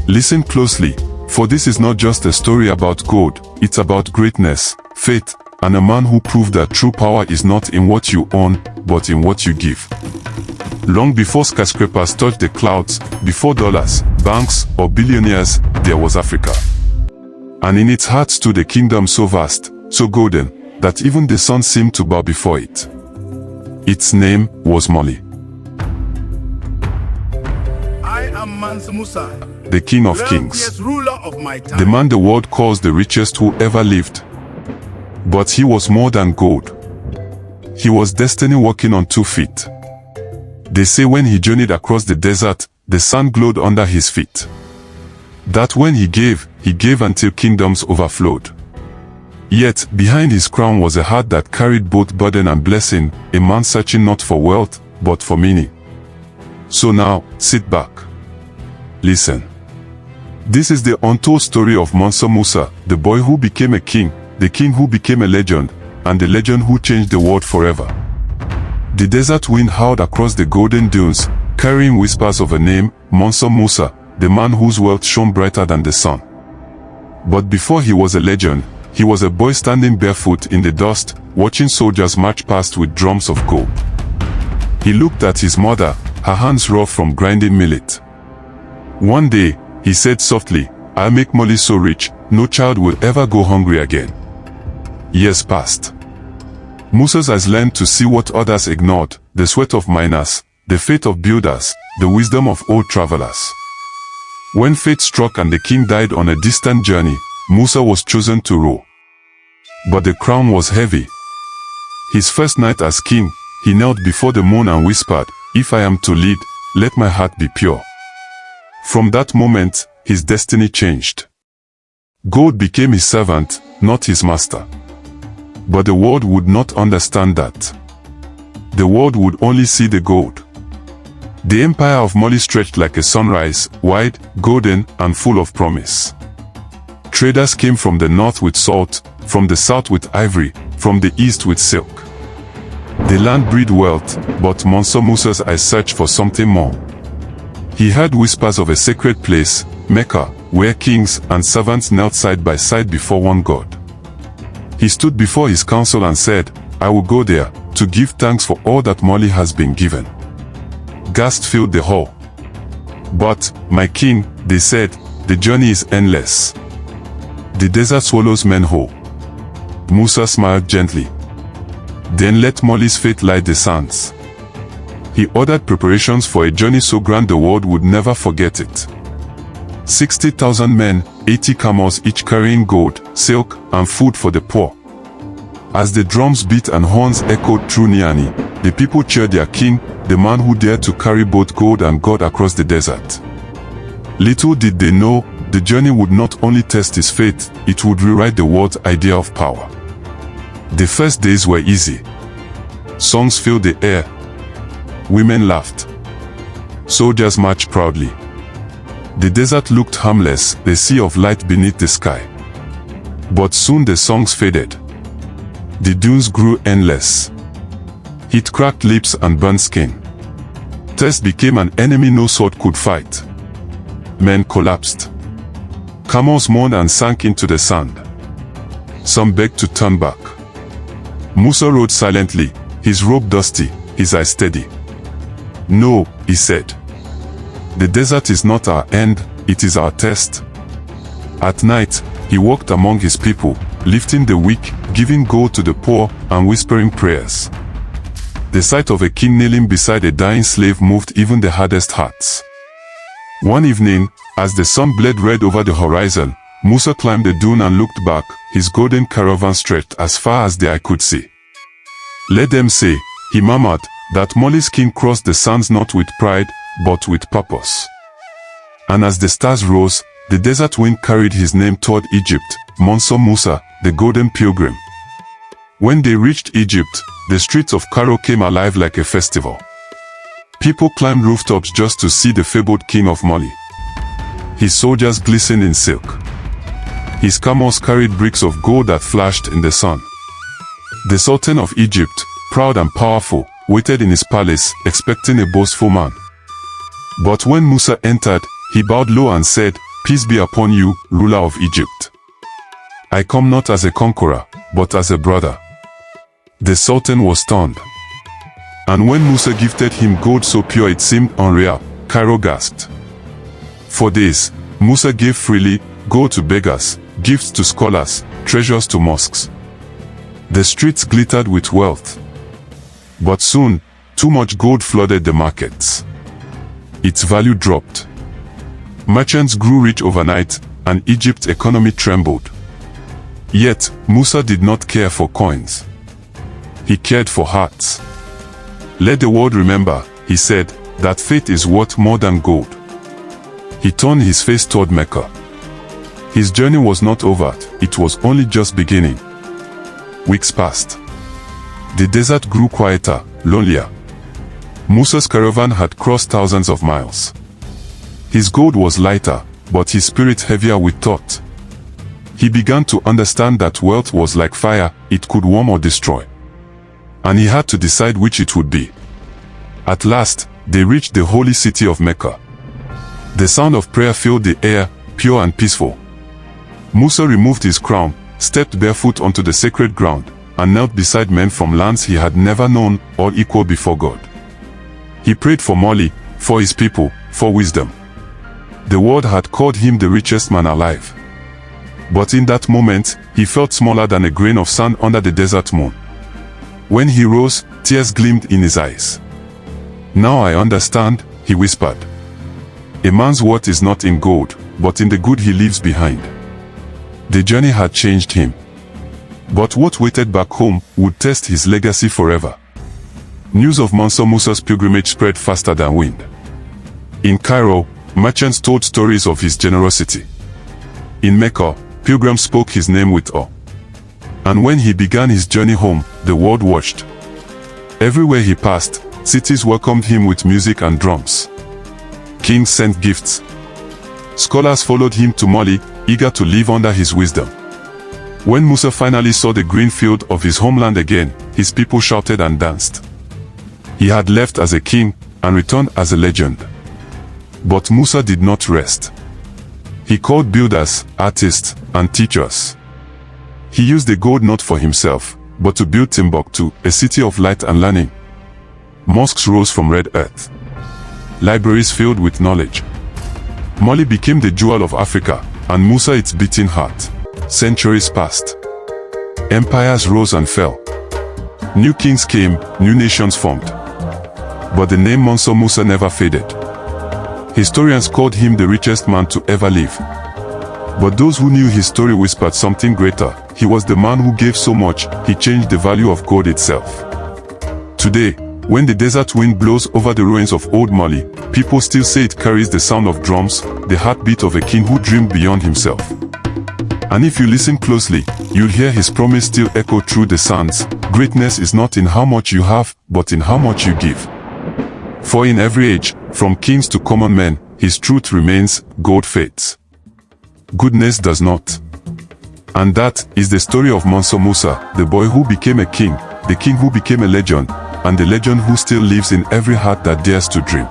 Listen closely, for this is not just a story about gold, it's about greatness, faith, and a man who proved that true power is not in what you own, but in what you give. Long before skyscrapers touched the clouds, before dollars, banks, or billionaires, there was Africa. And in its heart stood a kingdom so vast, so golden, that even the sun seemed to bow before it. Its name was Mali. I am Mansa Musa, the King of Kings, ruler of my time. the man the world calls the richest who ever lived. But he was more than gold. He was destiny walking on 2 feet. They say when he journeyed across the desert, the sun glowed under his feet. That when he gave until kingdoms overflowed. Yet, behind his crown was a heart that carried both burden and blessing, a man searching not for wealth, but for meaning. So now, sit back. Listen. This is the untold story of Mansa Musa, the boy who became a king, the king who became a legend, and the legend who changed the world forever. The desert wind howled across the golden dunes, carrying whispers of a name, Mansa Musa, the man whose wealth shone brighter than the sun. But before he was a legend, he was a boy standing barefoot in the dust, watching soldiers march past with drums of gold. He looked at his mother, her hands raw from grinding millet. One day, he said softly, "I'll make Molly so rich, no child will ever go hungry again." Years passed. Musa's eyes learned to see what others ignored, the sweat of miners, the faith of builders, the wisdom of old travelers. When fate struck and the king died on a distant journey, Musa was chosen to rule. But the crown was heavy. His first night as king, he knelt before the moon and whispered, "If I am to lead, let my heart be pure." From that moment, his destiny changed. Gold became his servant, not his master. But the world would not understand that. The world would only see the gold. The empire of Mali stretched like a sunrise, wide, golden, and full of promise. Traders came from the north with salt, from the south with ivory, from the east with silk. The land breathed wealth, but Mansa Musa's eyes searched for something more. He heard whispers of a sacred place, Mecca, where kings and servants knelt side by side before one God. He stood before his council and said, "I will go there, to give thanks for all that Mali has been given." Gasps filled the hall. "But, my king," they said, "the journey is endless. The desert swallows men whole." Musa smiled gently. "Then let Mali's fate light the sands." He ordered preparations for a journey so grand the world would never forget it. 60,000 men, 80 camels each carrying gold, silk, and food for the poor. As the drums beat and horns echoed through Niani, the people cheered their king, the man who dared to carry both gold and God across the desert. Little did they know, the journey would not only test his faith, it would rewrite the world's idea of power. The first days were easy. Songs filled the air. Women laughed. Soldiers marched proudly. The desert looked harmless, the sea of light beneath the sky. But soon the songs faded. The dunes grew endless. Heat cracked lips and burned skin. Thirst became an enemy no sword could fight. Men collapsed. Camels moaned and sank into the sand. Some begged to turn back. Musa rode silently, his robe dusty, his eyes steady. "No," he said. "The desert is not our end, it is our test." At night, he walked among his people, lifting the weak, giving gold to the poor, and whispering prayers. The sight of a king kneeling beside a dying slave moved even the hardest hearts. One evening, as the sun bled red over the horizon, Musa climbed the dune and looked back, his golden caravan stretched as far as the eye could see. "Let them say," he murmured, "that Mali's king crossed the sands not with pride, but with purpose." And as the stars rose, the desert wind carried his name toward Egypt, Mansa Musa, the golden pilgrim. When they reached Egypt, the streets of Cairo came alive like a festival. People climbed rooftops just to see the fabled king of Mali. His soldiers glistened in silk. His camels carried bricks of gold that flashed in the sun. The Sultan of Egypt, proud and powerful, waited in his palace, expecting a boastful man. But when Musa entered, he bowed low and said, "Peace be upon you, ruler of Egypt. I come not as a conqueror, but as a brother." The sultan was stunned. And when Musa gifted him gold so pure it seemed unreal, Cairo gasped. For days, Musa gave freely, gold to beggars, gifts to scholars, treasures to mosques. The streets glittered with wealth. But soon, too much gold flooded the markets. Its value dropped. Merchants grew rich overnight, and Egypt's economy trembled. Yet, Musa did not care for coins. He cared for hearts. "Let the world remember," he said, "that faith is worth more than gold." He turned his face toward Mecca. His journey was not over, it was only just beginning. Weeks passed. The desert grew quieter, lonelier. Musa's caravan had crossed thousands of miles. His gold was lighter, but his spirit heavier with thought. He began to understand that wealth was like fire, it could warm or destroy. And he had to decide which it would be. At last, they reached the holy city of Mecca. The sound of prayer filled the air, pure and peaceful. Musa removed his crown, stepped barefoot onto the sacred ground, and knelt beside men from lands he had never known, all equal before God. He prayed for Mali, for his people, for wisdom. The world had called him the richest man alive. But in that moment, he felt smaller than a grain of sand under the desert moon. When he rose, tears gleamed in his eyes. "Now I understand," he whispered. "A man's worth is not in gold, but in the good he leaves behind." The journey had changed him. But what waited back home would test his legacy forever. News of Mansa Musa's pilgrimage spread faster than wind. In Cairo, merchants told stories of his generosity. In Mecca, pilgrims spoke his name with awe. And when he began his journey home, the world watched. Everywhere he passed, cities welcomed him with music and drums. Kings sent gifts. Scholars followed him to Mali, eager to live under his wisdom. When Musa finally saw the green field of his homeland again, his people shouted and danced. He had left as a king and returned as a legend. But Musa did not rest. He called builders, artists, and teachers. He used the gold not for himself, but to build Timbuktu, a city of light and learning. Mosques rose from red earth. Libraries filled with knowledge. Mali became the jewel of Africa, and Musa its beating heart. Centuries passed. Empires rose and fell. New kings came, new nations formed. But the name Mansa Musa never faded. Historians called him the richest man to ever live. But those who knew his story whispered something greater. He was the man who gave so much, he changed the value of gold itself. Today, when the desert wind blows over the ruins of old Mali, people still say it carries the sound of drums, the heartbeat of a king who dreamed beyond himself. And if you listen closely, you'll hear his promise still echo through the sands. Greatness is not in how much you have, but in how much you give. For in every age, from kings to common men, his truth remains, gold fades. Goodness does not. And that is the story of Mansa Musa, the boy who became a king, the king who became a legend, and the legend who still lives in every heart that dares to dream.